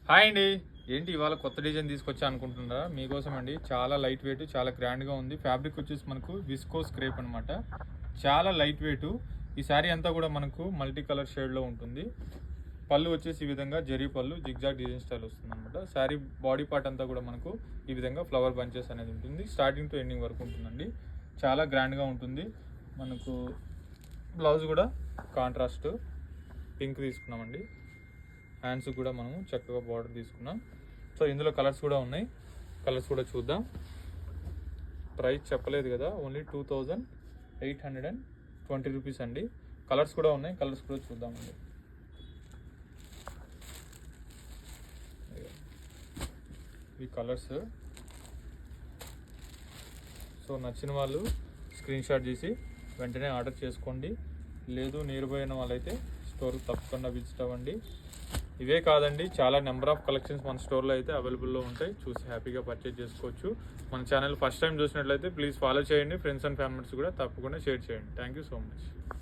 Hi అండి. ఏంటి ఇవాళ కొత్త డిజైన్ తీసుకొచ్చా అనుకుంటున్నారా? మీకోసం అండి. చాలా లైట్ వెయిట్, చాలా గ్రాండ్గా ఉంది. ఫ్యాబ్రిక్ వచ్చేసి మనకు విస్కోస్ క్రేప్ అనమాట. చాలా లైట్ వెయిట్. ఈ శారీ అంతా కూడా మనకు మల్టీ కలర్ షేడ్లో ఉంటుంది. పళ్ళు వచ్చేసి ఈ విధంగా జరీ పళ్ళు జిగ్జాగ్ డిజైన్ స్టైల్ వస్తుంది అనమాట. శారీ బాడీ పార్ట్ అంతా కూడా మనకు ఈ విధంగా ఫ్లవర్ బంచెస్ అనేది ఉంటుంది. స్టార్టింగ్ టు ఎండింగ్ వరకు ఉంటుందండి. చాలా గ్రాండ్గా ఉంటుంది. మనకు బ్లౌజ్ కూడా కాంట్రాస్ట్ పింక్ తీసుకున్నామండి. హ్యాండ్స్ కూడా మనము చక్కగా బార్డర్ తీసుకున్నాం. సో ఇందులో కలర్స్ కూడా ఉన్నాయి. కలర్స్ కూడా చూద్దాం. ప్రైస్ చెప్పలేదు కదా, ఓన్లీ 2820 రూపీస్ అండి. కలర్స్ కూడా ఉన్నాయి. కలర్స్ కూడా చూద్దామండి. ఈ కలర్స్ సో నచ్చిన వాళ్ళు స్క్రీన్ షాట్ చేసి వెంటనే ఆర్డర్ చేసుకోండి. లేదు నియర్ బై అయిన వాళ్ళైతే స్టోర్ తప్పకుండా విజిట్ అవ్వండి. ఇవే కాదండి, చాలా నెంబర్ ఆఫ్ కలెక్షన్స్ మన స్టోర్లో అయితే అవైలబుల్లో ఉంటాయి. చూసి హ్యాపీగా పర్చేజ్ చేసుకోవచ్చు. మన ఛానల్ ఫస్ట్ టైం చూసినట్లయితే ప్లీజ్ ఫాలో చేయండి. ఫ్రెండ్స్ అండ్ ఫ్యామిలీస్ కూడా తప్పకుండా షేర్ చేయండి. Thank you so much.